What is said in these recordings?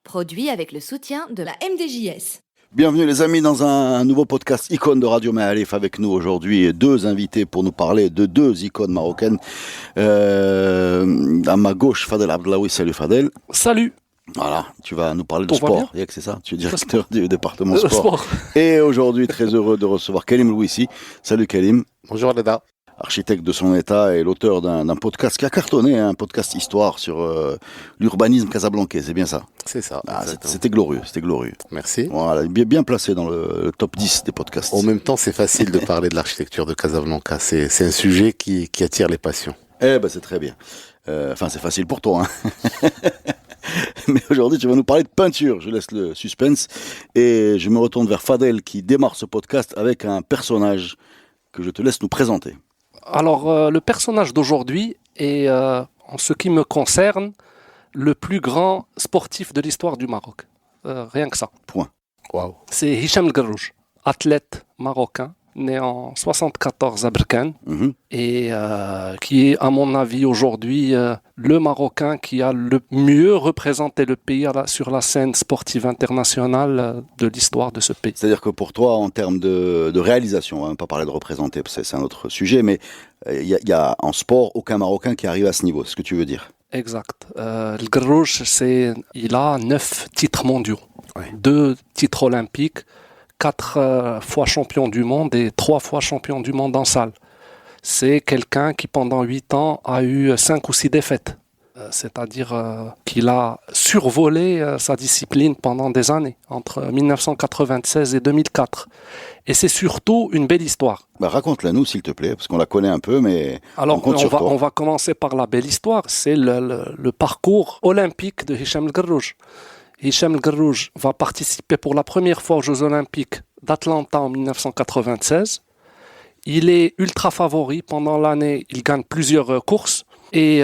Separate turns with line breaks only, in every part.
Produit avec le soutien de la MDJS.
Bienvenue les amis dans un nouveau podcast Icône de Radio Maalif. Avec nous aujourd'hui deux invités pour nous parler de deux icônes marocaines. À ma gauche, Fadel Abdelaoui. Salut Fadel.
Salut.
Voilà, tu vas nous parler de
Tout va
sport.
bien.
C'est ça, tu es directeur du département sport. Et aujourd'hui, très heureux de recevoir Kalim Louissi. Salut Kalim.
Bonjour Leda.
Architecte de son état et l'auteur d'un podcast qui a cartonné, un podcast histoire sur l'urbanisme casablancais, c'est bien ça?
C'est ça.
C'était glorieux, c'était glorieux.
Merci.
Voilà, bien placé dans le top 10 des podcasts.
En même temps, c'est facile de parler de l'architecture de Casablanca. C'est un sujet qui attire les passions.
Eh ben, c'est très bien. Enfin, c'est facile pour toi, hein. Mais aujourd'hui, tu vas nous parler de peinture. Je laisse le suspense et je me retourne vers Fadel qui démarre ce podcast avec un personnage que je te laisse nous présenter.
Alors, le personnage d'aujourd'hui est, en ce qui me concerne, le plus grand sportif de l'histoire du Maroc. Rien que ça.
Point.
Waouh.
C'est Hicham El Guerrouj, athlète marocain, né en 74 à Berkane, et qui est, à mon avis, aujourd'hui, le Marocain qui a le mieux représenté le pays sur la scène sportive internationale de l'histoire de ce pays.
C'est-à-dire que pour toi, en termes de réalisation, on va pas parler de représenter, parce que c'est un autre sujet, mais il y a en sport aucun Marocain qui arrive à ce niveau, c'est ce que tu veux dire?
Exact. El Guerrouj, il a 9 titres mondiaux,
Ouais.
2 titres olympiques, 4 fois champion du monde et 3 fois champion du monde en salle. C'est quelqu'un qui, pendant 8 ans, a eu 5 ou 6 défaites. C'est-à-dire qu'il a survolé sa discipline pendant des années, entre 1996 et 2004. Et c'est surtout une belle histoire.
Bah, raconte-la nous, s'il te plaît, parce qu'on la connaît un peu, mais
alors,
on compte sur toi.
On va commencer par la belle histoire. C'est le parcours olympique de Hicham El Guerrouj. Hicham El Guerrouj va participer pour la première fois aux Jeux Olympiques d'Atlanta en 1996. Il est ultra favori pendant l'année, il gagne plusieurs courses et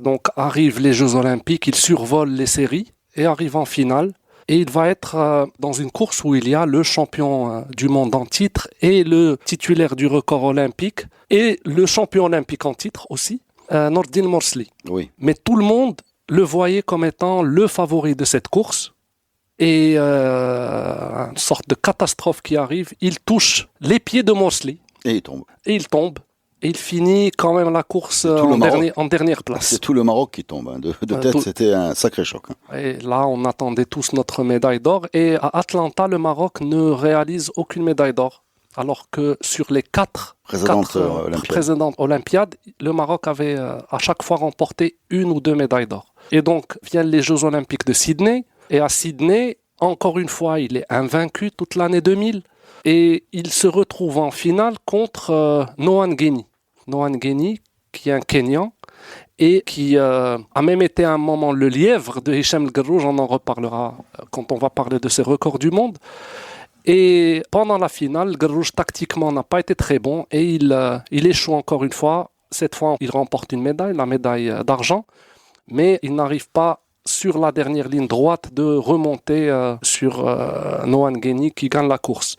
donc arrivent les Jeux Olympiques, il survole les séries et arrive en finale. Et il va être dans une course où il y a le champion du monde en titre et le titulaire du record olympique et le champion olympique en titre aussi, Nordine Morsli.
Oui.
Mais tout le monde le voyait comme étant le favori de cette course. Et une sorte de catastrophe qui arrive, il touche les pieds de Morsli.
Et il tombe.
Et il tombe. Et il finit quand même la course en dernière place.
C'est tout le Maroc qui tombe. Hein. De tête, c'était un sacré choc. Hein.
Et là, on attendait tous notre médaille d'or. Et à Atlanta, le Maroc ne réalise aucune médaille d'or. Alors que sur les 4 précédentes Olympiades, le Maroc avait à chaque fois remporté 1 ou 2 médailles d'or. Et donc, viennent les Jeux Olympiques de Sydney. Et à Sydney, encore une fois, il est invaincu toute l'année 2000. Et il se retrouve en finale contre Nohan Gheni. Nohan Gheni, qui est un Kenyan et qui a même été à un moment le lièvre de Hicham El Guerrouj. On en reparlera quand on va parler de ses records du monde. Et pendant la finale, El Guerrouj tactiquement n'a pas été très bon et il échoue encore une fois. Cette fois, il remporte une médaille, la médaille d'argent, mais il n'arrive pas sur la dernière ligne droite de remonter sur Nohan Gheni qui gagne la course.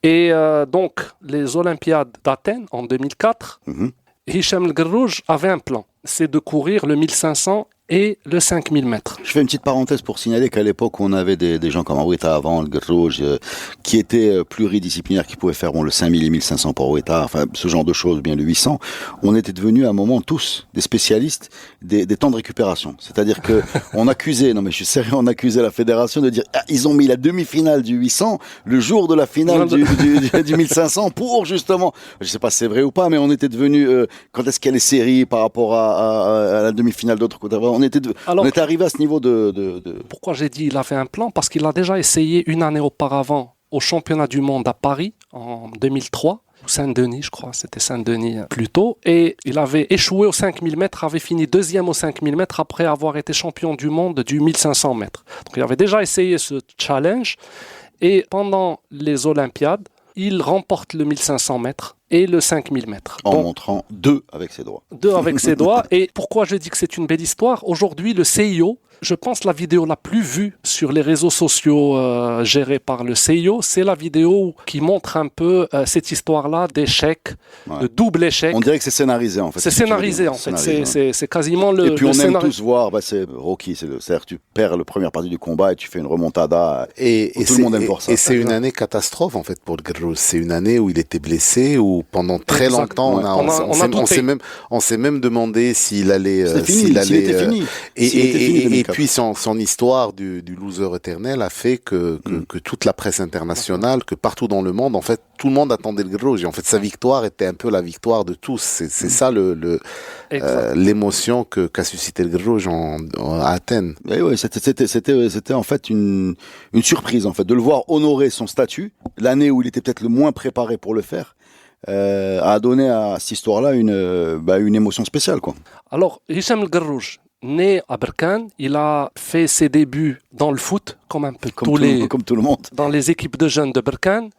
Et donc, les Olympiades d'Athènes en 2004, Hicham El Guerrouj avait un plan, c'est de courir le 1500 et le 5000 mètres.
Je fais une petite parenthèse pour signaler qu'à l'époque, on avait des gens comme Aoueta avant, El Guerrouj, qui étaient pluridisciplinaires, qui pouvaient faire le 5000 et 1500 pour Aoueta, enfin ce genre de choses, bien le 800. On était devenus à un moment tous des spécialistes des temps de récupération. C'est-à-dire que on accusait, non mais je suis sérieux, on accusait la fédération de dire ils ont mis la demi-finale du 800 le jour de la finale du 1500 pour justement, je sais pas si c'est vrai ou pas, mais on était devenus quand est-ce qu'il y a les séries par rapport à la demi-finale d'autres côtés. On était arrivé à ce niveau de...
Pourquoi j'ai dit il a fait un plan? Parce qu'il a déjà essayé une année auparavant au championnat du monde à Paris en 2003. Saint-Denis, je crois, c'était Saint-Denis plutôt. Et il avait échoué aux 5000 mètres, avait fini deuxième aux 5000 mètres après avoir été champion du monde du 1500 mètres. Donc il avait déjà essayé ce challenge. Et pendant les Olympiades, il remporte le 1500 mètres et le 5000 mètres.
En montrant 2 avec ses doigts.
2 avec ses doigts. Et pourquoi je dis que c'est une belle histoire? Aujourd'hui, le CIO, je pense la vidéo la plus vue sur les réseaux sociaux gérés par le CIO, c'est la vidéo qui montre un peu cette histoire-là d'échec, de double échec.
On dirait que c'est scénarisé en fait.
C'est scénarisé en fait, c'est quasiment le.
Et puis on
aime
tous voir, c'est Rocky, c'est-à-dire tu perds la première partie du combat et tu fais une remontada.
Et
tout le monde aime voir ça.
Et c'est une année catastrophe en fait pour le Guerrouj. C'est une année où il était blessé, où pendant très longtemps on s'est même demandé s'il allait.
S'il était fini.
Et puis son histoire du loser éternel a fait que toute la presse internationale, que partout dans le monde, en fait, tout le monde attendait le Guerrouj. En fait, sa victoire était un peu la victoire de tous. C'est ça l'émotion qu'a suscité le Guerrouj à Athènes.
Et ouais, c'était en fait une surprise en fait de le voir honorer son statut l'année où il était peut-être le moins préparé pour le faire. A donné à cette histoire-là une émotion spéciale, quoi.
Alors, Hicham El Guerrouj, né à Berkane, il a fait ses débuts dans le foot, comme tout le monde, dans les équipes de jeunes de Berkane.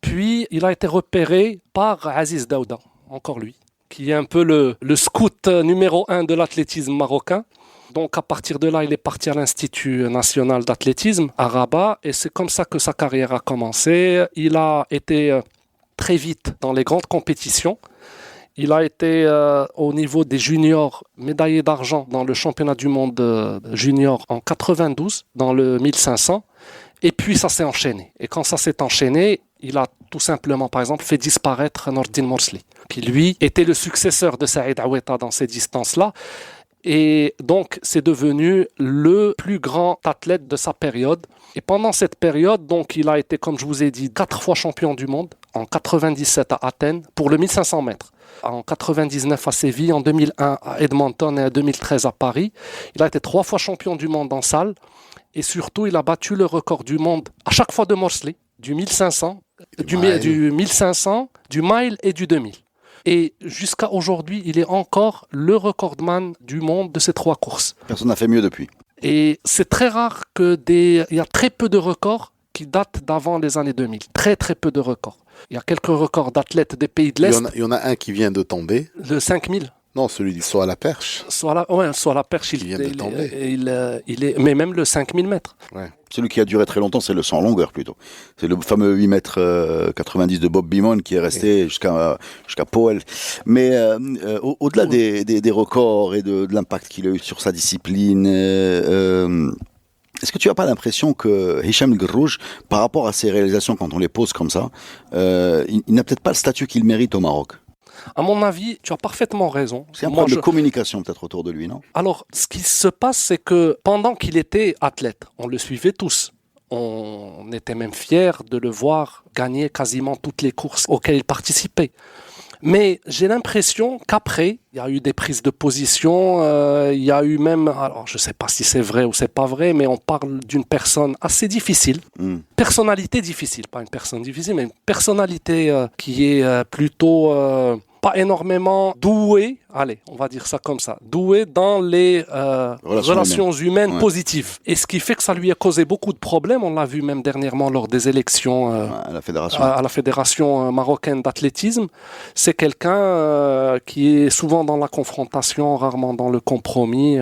Puis, il a été repéré par Aziz Daouda, encore lui, qui est un peu le scout numéro 1 de l'athlétisme marocain. Donc, à partir de là, il est parti à l'Institut national d'athlétisme à Rabat, et c'est comme ça que sa carrière a commencé. Il a été très vite dans les grandes compétitions. Il a été au niveau des juniors médaillé d'argent dans le championnat du monde junior en 92, dans le 1500. Et puis ça s'est enchaîné. Et quand ça s'est enchaîné, il a tout simplement, par exemple, fait disparaître Nordine Morsli, qui lui était le successeur de Saïd Aoueta dans ces distances-là. Et donc, c'est devenu le plus grand athlète de sa période. Et pendant cette période, donc, il a été, comme je vous ai dit, 4 fois champion du monde, en 97 à Athènes, pour le 1500 mètres. En 99 à Séville, en 2001 à Edmonton et en 2013 à Paris. Il a été 3 fois champion du monde en salle. Et surtout, il a battu le record du monde à chaque fois de Morsli, du 1500, du 1500, du mile et du 2000. Et jusqu'à aujourd'hui, il est encore le recordman du monde de ces 3 courses.
Personne n'a fait mieux depuis.
Et c'est très rare il y a très peu de records qui datent d'avant les années 2000. Très, très peu de records. Il y a quelques records d'athlètes des pays de l'Est.
Il y en a un qui vient de tomber.
Le 5000.
Non, celui du saut à la perche.
Saut à la perche, il
vient de tomber.
Mais même le 5000 mètres.
Ouais. Celui qui a duré très longtemps, c'est le 100 longueur plutôt. C'est le fameux 8 mètres 90 de Bob Beamon qui est resté jusqu'à Powell. Mais au-delà des records et de l'impact qu'il a eu sur sa discipline, est-ce que tu n'as pas l'impression que Hicham El Guerrouj, par rapport à ses réalisations quand on les pose comme ça, il n'a peut-être pas le statut qu'il mérite au Maroc?
À mon avis, tu as parfaitement raison.
C'est un problème de communication peut-être autour de lui, non?
Alors, ce qui se passe, c'est que pendant qu'il était athlète, on le suivait tous. On était même fiers de le voir gagner quasiment toutes les courses auxquelles il participait. Mais j'ai l'impression qu'après, il y a eu des prises de position, il y a eu même, alors je ne sais pas si c'est vrai ou c'est pas vrai, mais on parle d'une personne assez difficile, personnalité difficile, pas une personne difficile, mais une personnalité qui est plutôt pas énormément douée, allez, on va dire ça comme ça, douée dans les relations humaines positives. Et ce qui fait que ça lui a causé beaucoup de problèmes, on l'a vu même dernièrement lors des élections
à la
Fédération marocaine d'athlétisme. C'est quelqu'un qui est souvent dans la confrontation, rarement dans le compromis.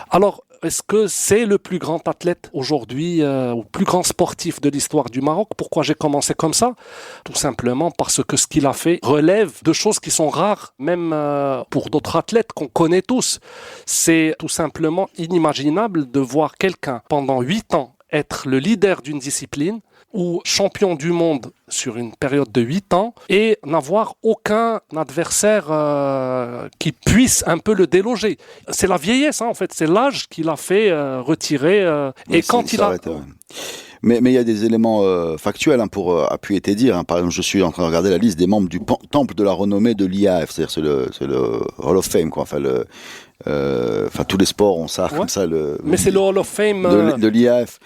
Alors, est-ce que c'est le plus grand athlète aujourd'hui, ou plus grand sportif de l'histoire du Maroc? Pourquoi j'ai commencé comme ça? Tout simplement parce que ce qu'il a fait relève de choses qui sont rares, même pour d'autres athlètes qu'on connaît tous. C'est tout simplement inimaginable de voir quelqu'un pendant 8 ans être le leader d'une discipline ou champion du monde sur une période de 8 ans et n'avoir aucun adversaire qui puisse un peu le déloger. C'est la vieillesse, en fait, c'est l'âge qui l'a fait retirer. Et quand il a...
Mais il y a des éléments factuels pour appuyer tes dires. Par exemple, je suis en train de regarder la liste des membres du temple de la renommée de l'IAF, c'est-à-dire c'est le Hall of Fame, quoi. Enfin, tous les sports ont ça, comme ça.
Mais c'est le Hall of Fame
de l'IAF.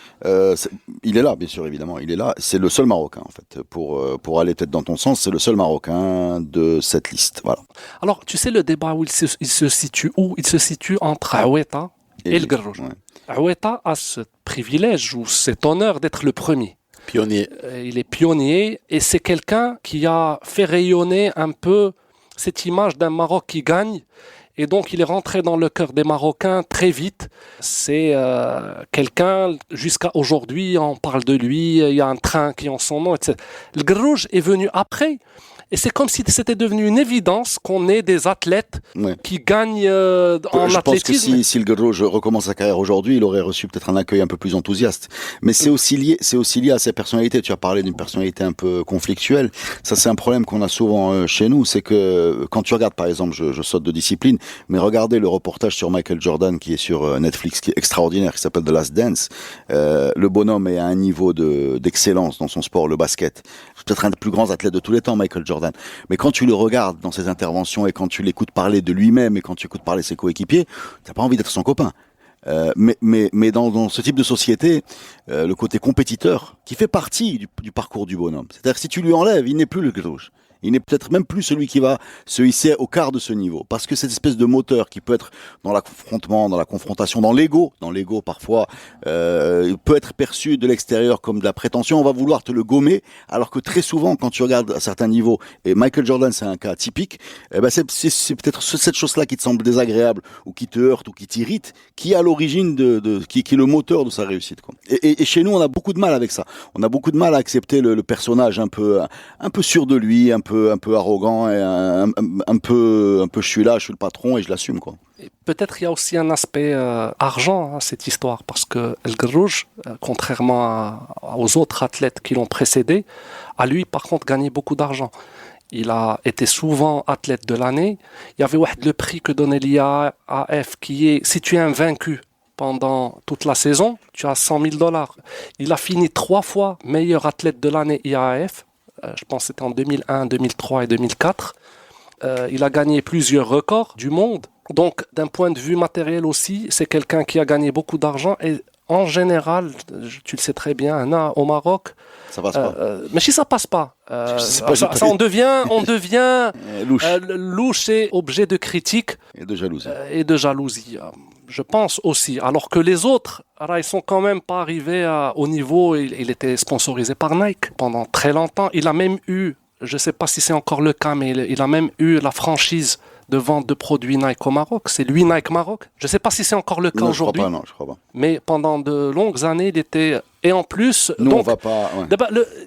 Il est là, bien sûr, évidemment. Il est là. C'est le seul Marocain, en fait. Pour aller peut-être dans ton sens, c'est le seul Marocain de cette liste. Voilà.
Alors, tu sais le débat où il se situe où? Il se situe entre Aoueta et El Guerrouj. Aoueta a ce privilège ou cet honneur d'être le premier.
Pionnier.
Il est pionnier et c'est quelqu'un qui a fait rayonner un peu cette image d'un Maroc qui gagne. Et donc, il est rentré dans le cœur des Marocains très vite. C'est quelqu'un, jusqu'à aujourd'hui, on parle de lui, il y a un train qui a son nom, etc. Le Guerrouj est venu après. Et c'est comme si c'était devenu une évidence qu'on ait des athlètes qui gagnent en
athlétisme. Je pense que si le Guerrouj recommence sa carrière aujourd'hui, il aurait reçu peut-être un accueil un peu plus enthousiaste. Mais c'est aussi lié à ses personnalités. Tu as parlé d'une personnalité un peu conflictuelle. Ça, c'est un problème qu'on a souvent chez nous. C'est que quand tu regardes, par exemple, je saute de discipline, mais regardez le reportage sur Michael Jordan qui est sur Netflix, qui est extraordinaire, qui s'appelle The Last Dance. Le bonhomme est à un niveau d'excellence dans son sport, le basket. C'est peut-être un des plus grands athlètes de tous les temps, Michael Jordan. Mais quand tu le regardes dans ses interventions et quand tu l'écoutes parler de lui-même et quand tu écoutes parler de ses coéquipiers, t'as pas envie d'être son copain. Mais dans ce type de société, le côté compétiteur, qui fait partie du parcours du bonhomme. C'est-à-dire que si tu lui enlèves, il n'est plus le Guerrouj. Il n'est peut-être même plus celui qui va se hisser au quart de ce niveau. Parce que cette espèce de moteur qui peut être dans l'affrontement, dans la confrontation, dans l'ego parfois, peut être perçu de l'extérieur comme de la prétention. On va vouloir te le gommer, alors que très souvent, quand tu regardes à certains niveaux, et Michael Jordan c'est un cas typique, c'est peut-être cette chose-là qui te semble désagréable, ou qui te heurte, ou qui t'irrite, qui est à l'origine qui est le moteur de sa réussite, quoi. Et chez nous, on a beaucoup de mal avec ça. On a beaucoup de mal à accepter le personnage un peu sûr de lui, un peu arrogant et un peu je suis là, je suis le patron et je l'assume, quoi.
Et peut-être il y a aussi un aspect argent à cette histoire, parce que El Guerrouj, contrairement aux autres athlètes qui l'ont précédé, a lui par contre gagné beaucoup d'argent. Il a été souvent athlète de l'année. Il y avait le prix que donnait l'IAAF qui est, si tu es invaincu pendant toute la saison, tu as $100,000. Il a fini 3 fois meilleur athlète de l'année IAAF. Je pense que c'était en 2001, 2003 et 2004. Il a gagné plusieurs records du monde. Donc, d'un point de vue matériel aussi, c'est quelqu'un qui a gagné beaucoup d'argent. Et en général, tu le sais très bien, au Maroc,
ça passe pas.
Mais si ça passe pas, on devient louche et objet de critique
et de jalousie.
Je pense aussi. Alors que les autres, ils sont quand même pas arrivés au niveau. Il était sponsorisé par Nike pendant très longtemps. Il a même eu, je sais pas si c'est encore le cas, mais il a même eu la franchise de vente de produits Nike au Maroc. C'est lui Nike Maroc. Je sais pas si c'est encore le cas aujourd'hui.
Je crois pas.
Mais pendant de longues années, il était. Et en plus,
nous, on va pas. Ouais.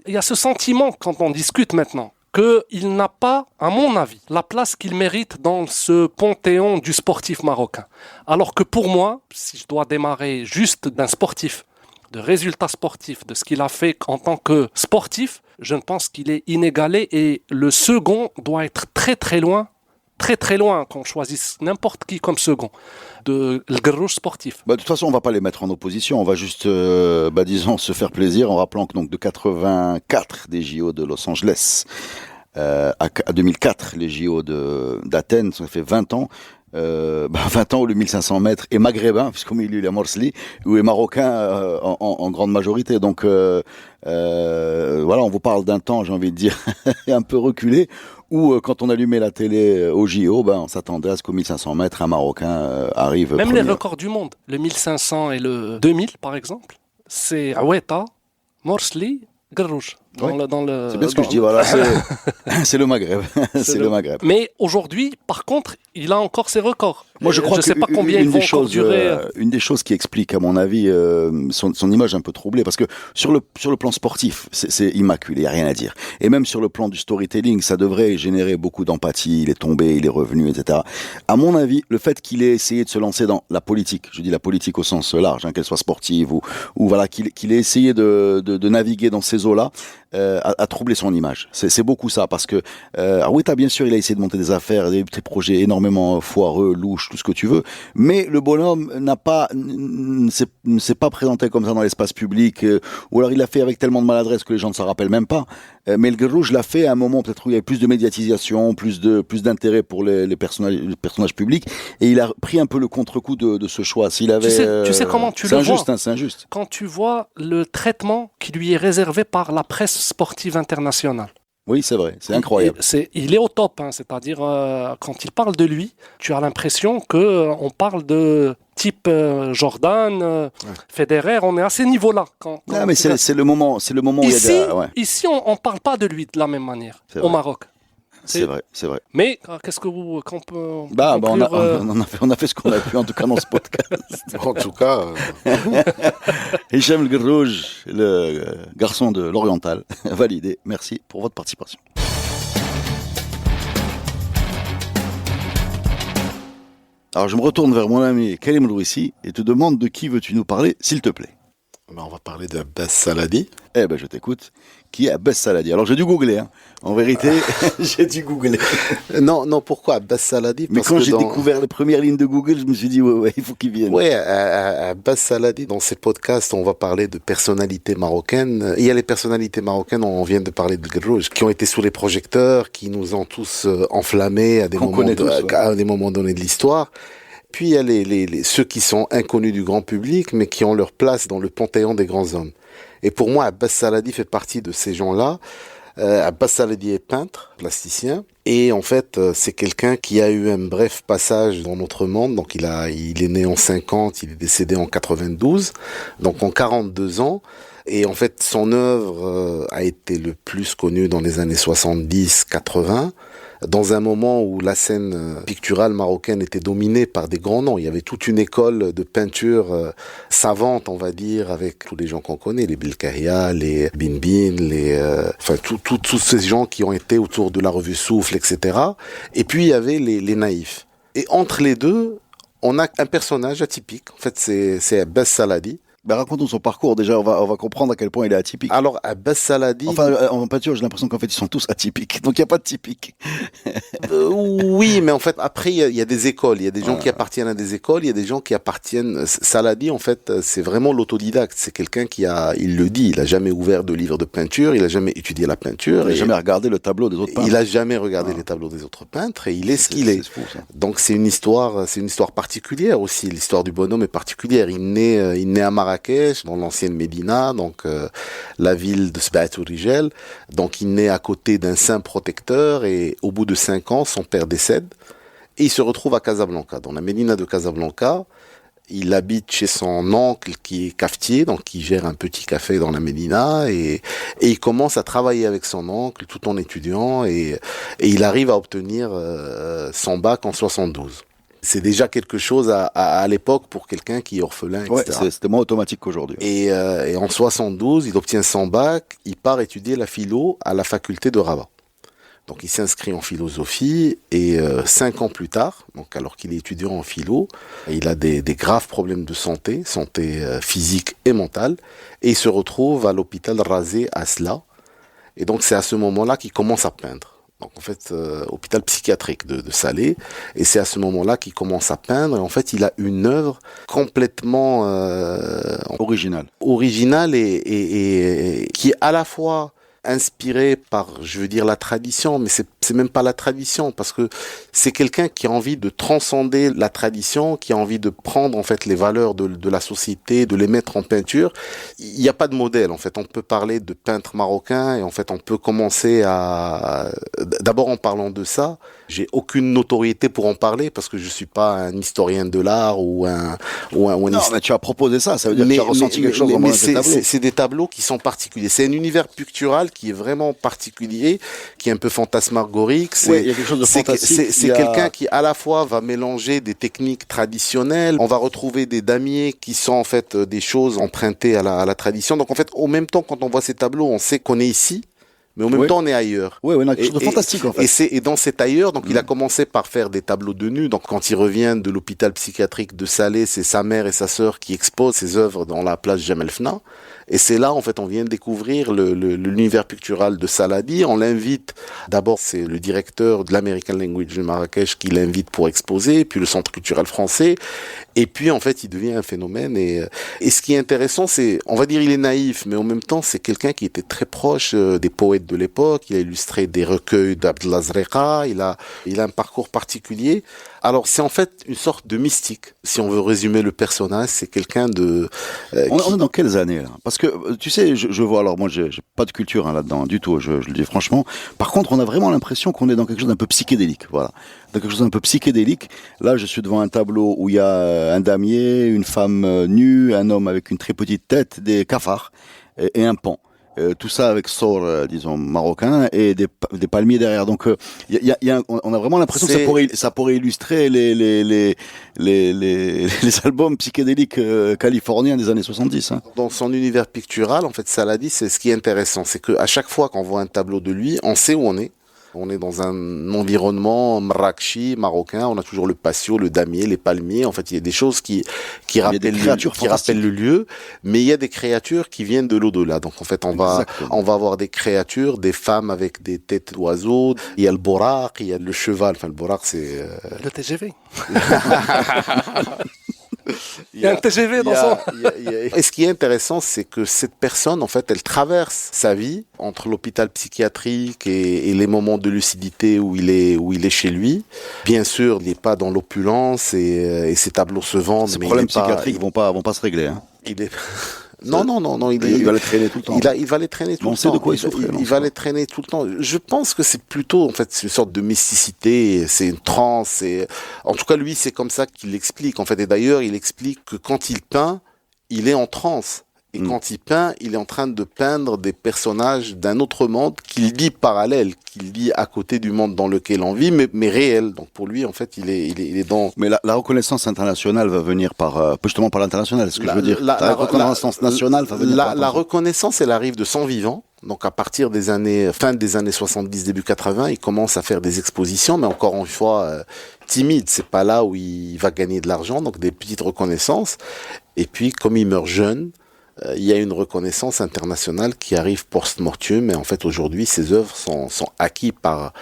Il y a ce sentiment quand on discute maintenant qu'il n'a pas, à mon avis, la place qu'il mérite dans ce panthéon du sportif marocain. Alors que pour moi, si je dois démarrer juste d'un sportif, de résultats sportifs, de ce qu'il a fait en tant que sportif, je pense qu'il est inégalé et le second doit être très très loin qu'on choisisse n'importe qui comme second de le Guerrouj sportif.
De toute façon, on va pas les mettre en opposition, on va juste disons se faire plaisir en rappelant que donc de 84 des JO de Los Angeles à 2004 les JO d'Athènes, ça fait 20 ans. 20 ans où le 1500 mètres est maghrébin, puisqu'au milieu il y a Morsli, ou est marocain en grande majorité. Donc voilà, on vous parle d'un temps, j'ai envie de dire, un peu reculé, où quand on allumait la télé au JO, on s'attendait à ce qu'au 1500 mètres, un Marocain arrive
Même
premier.
Les records du monde, le 1500 et le 2000 par exemple, c'est Aoueta, Morsli, Guerrouj.
C'est bien ce que je dis, voilà, c'est le Maghreb. c'est le Maghreb.
Mais aujourd'hui, par contre, il a encore ses records.
Moi, je crois que
sais pas combien ils vont encore durer.
Une des choses qui explique, à mon avis, son image un peu troublée, parce que sur le plan sportif, c'est immaculé, il n'y a rien à dire. Et même sur le plan du storytelling, ça devrait générer beaucoup d'empathie. Il est tombé, il est revenu, etc. À mon avis, le fait qu'il ait essayé de se lancer dans la politique, je dis la politique au sens large, qu'elle soit sportive ou voilà, qu'il ait essayé de naviguer dans ces eaux-là, a troublé son image. C'est beaucoup ça, parce que Aoueta, bien sûr, il a essayé de monter des affaires, des projets énormément foireux, louches, tout ce que tu veux, mais le bonhomme ne s'est pas présenté comme ça dans l'espace public, ou alors il l'a fait avec tellement de maladresse que les gens ne s'en rappellent même pas. Mais le Guerrouj l'a fait à un moment peut-être où il y avait plus de médiatisation, plus d'intérêt pour les personnages publics, et il a pris un peu le contre-coup de ce choix. S'il avait,
tu sais comment tu le vois.
C'est injuste.
Quand tu vois le traitement qui lui est réservé par la presse sportive internationale.
Oui, c'est vrai, c'est incroyable.
Il est au top, hein, c'est-à-dire quand il parle de lui, tu as l'impression qu'on parle de type Jordan, Federer, on est à ces niveaux-là.
Mais c'est le moment où
ici,
il y a... Ouais.
Ici, on ne parle pas de lui de la même manière, au Maroc.
C'est vrai.
Mais qu'est-ce que vous... Qu'on peut
on a fait ce qu'on a pu, en tout cas, dans ce podcast.
En tout cas...
Hicham El Guerrouj, le garçon de l'Oriental, validé. Merci pour votre participation. Alors, je me retourne vers mon ami Karim Louissi et te demande de qui veux-tu nous parler, s'il te plaît.
On va parler d'Abbas Saladi.
Je t'écoute. Qui est Abbas Saladi? Alors j'ai dû googler, hein. En vérité, j'ai dû googler.
Non, pourquoi Abbas Saladi?
Mais quand j'ai découvert les premières lignes de Google, je me suis dit, ouais, il faut qu'il vienne.
Ouais, Abbas Saladi, dans ces podcasts, on va parler de personnalités marocaines. Il y a les personnalités marocaines, on vient de parler de Guerrouj, qui ont été sous les projecteurs, qui nous ont tous enflammés à des moments donnés de l'histoire. Puis il y a ceux qui sont inconnus du grand public, mais qui ont leur place dans le panthéon des grands hommes. Et pour moi, Abbas Saladi fait partie de ces gens-là. Abbas Saladi est peintre, plasticien, et en fait, c'est quelqu'un qui a eu un bref passage dans notre monde. Donc il est né en 50, il est décédé en 92, donc en 42 ans. Et en fait, son œuvre a été le plus connue dans les années 70-80. Dans un moment où la scène picturale marocaine était dominée par des grands noms. Il y avait toute une école de peinture savante, on va dire, avec tous les gens qu'on connaît, les Belkahia, les Bin, tous ces gens qui ont été autour de la revue Souffle, etc. Et puis il y avait les naïfs. Et entre les deux, on a un personnage atypique. En fait, c'est Abbas Saladi.
Raconte-nous son parcours, déjà, on va comprendre à quel point il est atypique.
Alors, Abbas Saladi...
Enfin, en peinture, j'ai l'impression qu'en fait, ils sont tous atypiques, donc il n'y a pas de typique.
Oui, mais en fait, après, il y a des écoles, il y a des gens qui appartiennent à des écoles, il y a des gens qui appartiennent... Saladi, en fait, c'est vraiment l'autodidacte, c'est quelqu'un il le dit, il a jamais ouvert de livre de peinture, il a jamais étudié la peinture.
Il a jamais regardé le tableau des autres peintres.
Il a jamais regardé les tableaux des autres peintres, et il est ce qu'il est.
Fou, ça.
Donc, c'est une histoire particulière aussi, l'histoire du bonhomme est particulière. Il naît à Marrakech, dans l'ancienne Médina, donc la ville de Sbaat Rigel. Donc il naît à côté d'un saint protecteur et au bout de 5 ans, son père décède et il se retrouve à Casablanca, dans la Médina de Casablanca. Il habite chez son oncle qui est cafetier, donc qui gère un petit café dans la Médina et il commence à travailler avec son oncle tout en étudiant et il arrive à obtenir son bac en 72. C'est déjà quelque chose à l'époque pour quelqu'un qui est orphelin, etc.
Ouais, c'était moins automatique qu'aujourd'hui.
Et en 72, il obtient son bac, il part étudier la philo à la faculté de Rabat. Donc il s'inscrit en philosophie et 5 ans plus tard, donc alors qu'il est étudiant en philo, il a des graves problèmes de santé physique et mentale, et il se retrouve à l'hôpital Razé à Sla. Et donc c'est à ce moment-là qu'il commence à peindre. Donc en fait, hôpital psychiatrique de Salé, et c'est à ce moment-là qu'il commence à peindre, et en fait il a une œuvre complètement originale et qui est à la fois inspiré par, je veux dire, la tradition, mais c'est même pas la tradition, parce que c'est quelqu'un qui a envie de transcender la tradition, qui a envie de prendre en fait les valeurs de la société, de les mettre en peinture. Il n'y a pas de modèle, en fait. On peut parler de peintre marocain et en fait on peut commencer à... D'abord en parlant de ça, j'ai aucune notoriété pour en parler parce que je suis pas un historien de l'art ou un
non, mais tu as proposé ça, ça veut dire que tu as ressenti quelque chose dans ces tableaux.
C'est des tableaux qui sont particuliers. C'est un univers pictural qui est vraiment particulier, qui est un peu fantasmagorique.
Oui, il y a quelque chose de fantastique.
C'est quelqu'un qui à la fois va mélanger des techniques traditionnelles, on va retrouver des damiers qui sont en fait des choses empruntées à la tradition. Donc en fait, au même temps, quand on voit ces tableaux, on sait qu'on est ici, mais en même temps on est ailleurs.
Oui, on a quelque chose de fantastique en fait.
Et dans cet ailleurs, donc il a commencé par faire des tableaux de nu. Donc quand il revient de l'hôpital psychiatrique de Salé, c'est sa mère et sa sœur qui exposent ses œuvres dans la place Jemaa Fna. Et c'est là, en fait, on vient de découvrir l'univers pictural de Saladi. On l'invite, d'abord, c'est le directeur de l'American Language de Marrakech qui l'invite pour exposer, puis le Centre culturel français. Et puis, en fait, il devient un phénomène. Et ce qui est intéressant, c'est, on va dire, il est naïf, mais en même temps, c'est quelqu'un qui était très proche des poètes de l'époque. Il a illustré des recueils d'Abdelazreka. Il a un parcours particulier. Alors, c'est en fait une sorte de mystique. Si on veut résumer le personnage, c'est quelqu'un de...
On est dans quelles années, là? Parce que, tu sais, je vois, alors moi, j'ai pas de culture là-dedans, du tout, je le dis franchement. Par contre, on a vraiment l'impression qu'on est dans quelque chose d'un peu psychédélique, voilà. Dans quelque chose d'un peu psychédélique. Là, je suis devant un tableau où il y a un damier, une femme nue, un homme avec une très petite tête, des cafards et un pan. Tout ça avec sort, disons, marocain et des palmiers derrière. Donc, on a vraiment l'impression que ça pourrait illustrer les albums psychédéliques californiens des années 70. Hein.
Dans son univers pictural, en fait, Saladi, c'est ce qui est intéressant. C'est qu'à chaque fois qu'on voit un tableau de lui, on sait où on est. On est dans un environnement marrakchi, marocain. On a toujours le patio, le damier, les palmiers. En fait, il y a des choses qui rappellent le lieu, mais il y a des créatures qui viennent de l'au-delà. Donc, en fait, on va avoir des créatures, des femmes avec des têtes d'oiseaux. Il y a le borak, il y a le cheval. Enfin, le borak, c'est...
Le TGV. Il y a un TGV dans son...
Et ce qui est intéressant, c'est que cette personne, en fait, elle traverse sa vie entre l'hôpital psychiatrique et les moments de lucidité où il est chez lui. Bien sûr, il n'est pas dans l'opulence et ses tableaux se vendent.
Ces problèmes psychiatriques vont pas se régler. Hein.
Il est... Non,
il va les traîner tout le temps.
Il va les traîner tout le temps.
On sait de quoi il souffre.
Il va les traîner tout le temps. Je pense que c'est plutôt, en fait, une sorte de mysticité, c'est une transe. En tout cas, lui, c'est comme ça qu'il l'explique, en fait. Et d'ailleurs, il explique que quand il peint, il est en transe. Et quand il peint, il est en train de peindre des personnages d'un autre monde qu'il dit parallèle, qu'il dit à côté du monde dans lequel on vit, mais réel. Donc pour lui, en fait, il est dans...
Mais la reconnaissance internationale va venir justement par l'international, c'est ce que je veux dire. La reconnaissance nationale va venir par...
La reconnaissance, elle arrive de son vivant. Donc à partir fin des années 70, début 80, il commence à faire des expositions, mais encore une fois, timide. C'est pas là où il va gagner de l'argent, donc des petites reconnaissances. Et puis, comme il meurt jeune, il y a une reconnaissance internationale qui arrive post-mortem, et en fait aujourd'hui ses œuvres sont acquises par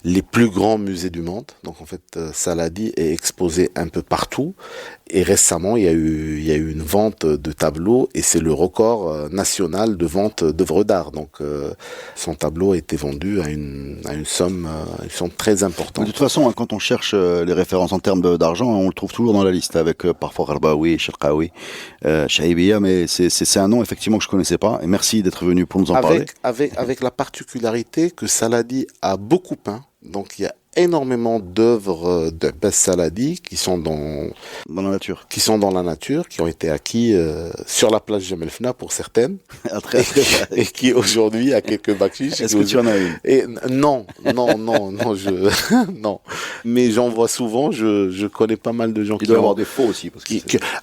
les plus grands musées du monde. Donc en fait Saladi est exposé un peu partout, et récemment il y a eu une vente de tableaux, et c'est le record national de vente d'œuvres d'art. Donc son tableau a été vendu à une somme très importante.
Mais de toute façon, hein, quand on cherche les références en termes d'argent, on le trouve toujours dans la liste, avec parfois Gharbaoui, Cherkaoui, Chaïbiya, mais c'est un nom effectivement que je connaissais pas, et merci d'être venu pour nous en parler.
Avec la particularité que Saladi a beaucoup peint. Donc il y a énormément d'œuvres de Bess Saladi qui sont dans
la nature,
qui ont été acquis sur la plage Jemaa el-Fna pour certaines, et qui aujourd'hui a quelques bakchiches.
Est-ce que tu en as une?
Non, non. Mais j'en vois souvent. Je connais pas mal de gens
qui doit y avoir des faux aussi.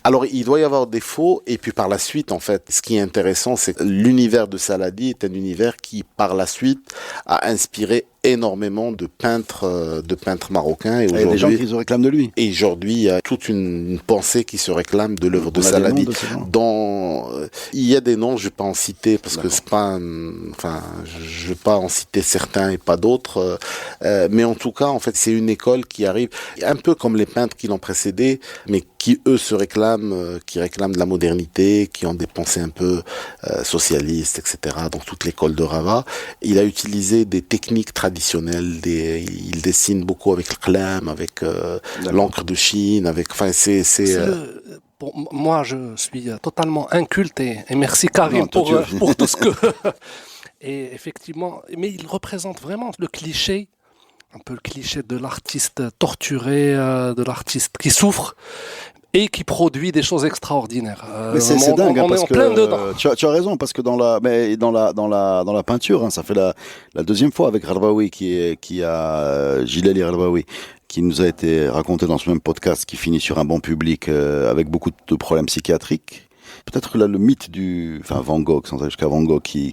Alors il doit y avoir des faux, et puis par la suite, en fait, ce qui est intéressant, c'est que l'univers de Saladi est un univers qui, par la suite, a inspiré énormément de peintres marocains, et
il y a des gens qui se réclament de lui.
Et aujourd'hui, il y a toute une pensée qui se réclame de l'œuvre de Saladi. Il y a des noms, je vais pas en citer parce que c'est pas, je vais pas en citer certains et pas d'autres. Mais en tout cas, en fait, c'est une école qui arrive un peu comme les peintres qui l'ont précédé, mais qui eux qui réclament de la modernité, qui ont des pensées un peu socialistes, etc. Donc toute l'école de Rava, il a utilisé des techniques traditionnelles. Il dessine beaucoup avec le qlam, avec l'encre de Chine,
moi, je suis totalement inculte, et merci Karim pour tout ce que... Et effectivement, mais il représente vraiment le cliché, un peu le cliché de l'artiste torturé, de l'artiste qui souffre et qui produit des choses extraordinaires.
Mais c'est dingue, hein, parce que tu as raison, parce que dans la peinture, hein, ça fait la deuxième fois avec Gharbaoui qui a Gilali Gharbaoui, qui nous a été raconté dans ce même podcast, qui finit sur un bon public avec beaucoup de problèmes psychiatriques. Peut-être que là, le mythe Van Gogh, sans aller jusqu'à Van Gogh, qui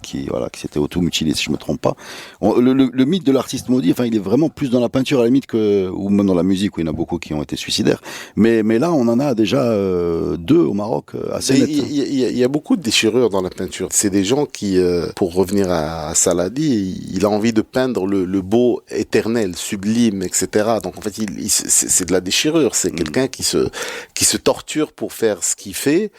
s'était auto-mutilé, si je me trompe pas. Le mythe de l'artiste maudit, il est vraiment plus dans la peinture à la limite ou même dans la musique, où il y en a beaucoup qui ont été suicidaires. Mais là, on en a déjà 2 au Maroc, assez net.
Il y a beaucoup de déchirures dans la peinture. C'est des gens qui, pour revenir à Saladi, il a envie de peindre le beau éternel, sublime, etc. Donc en fait, c'est de la déchirure. C'est quelqu'un qui se torture pour faire ce qu'il fait,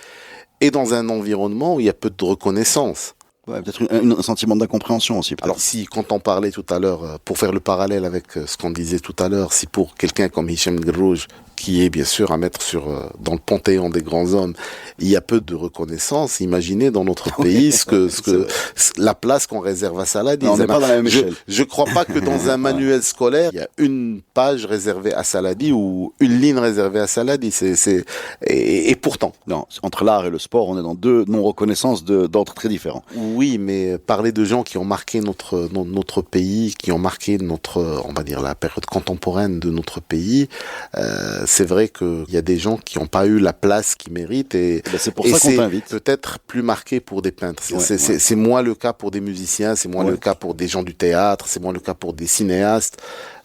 et dans un environnement où il y a peu de reconnaissance.
Ouais, peut-être un sentiment d'incompréhension aussi.
Alors si, quand on parlait tout à l'heure, pour faire le parallèle avec ce qu'on disait tout à l'heure, si pour quelqu'un comme Hicham El Guerrouj, qui est bien sûr à mettre dans le panthéon des grands hommes, il y a peu de reconnaissance. Imaginez dans notre pays la place qu'on réserve à Saladin.
Non, on n'est pas dans la même échelle.
Je crois pas que dans un manuel scolaire, il y a une page réservée à Saladin ou une ligne réservée à Saladin. Et pourtant.
Non, entre l'art et le sport, on est dans deux non-reconnaissances d'ordre très différents.
Oui, mais parler de gens qui ont marqué notre pays, qui ont marqué on va dire, la période contemporaine de notre pays, c'est vrai qu'il y a des gens qui n'ont pas eu la place qu'ils méritent et
c'est pour ça qu'on t'invite.
Peut-être plus marqué pour des peintres.
Ouais,
c'est moins le cas pour des musiciens, c'est moins le cas pour des gens du théâtre, c'est moins le cas pour des cinéastes.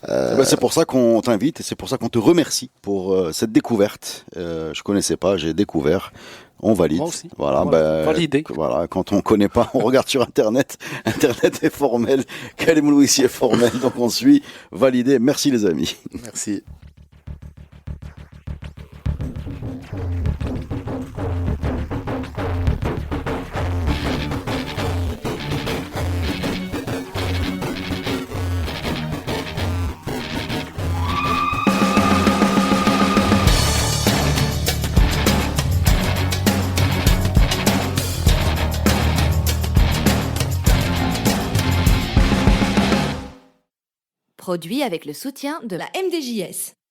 C'est pour ça qu'on t'invite et c'est pour ça qu'on te remercie pour cette découverte. Je connaissais pas, j'ai découvert. On valide.
Moi aussi.
Voilà,
validé.
Voilà, quand on connaît pas, on regarde sur Internet. Internet est formel. Kalim Louissi est formel, donc on suit. Validé. Merci les amis.
Merci.
Produit avec le soutien de la MDJS.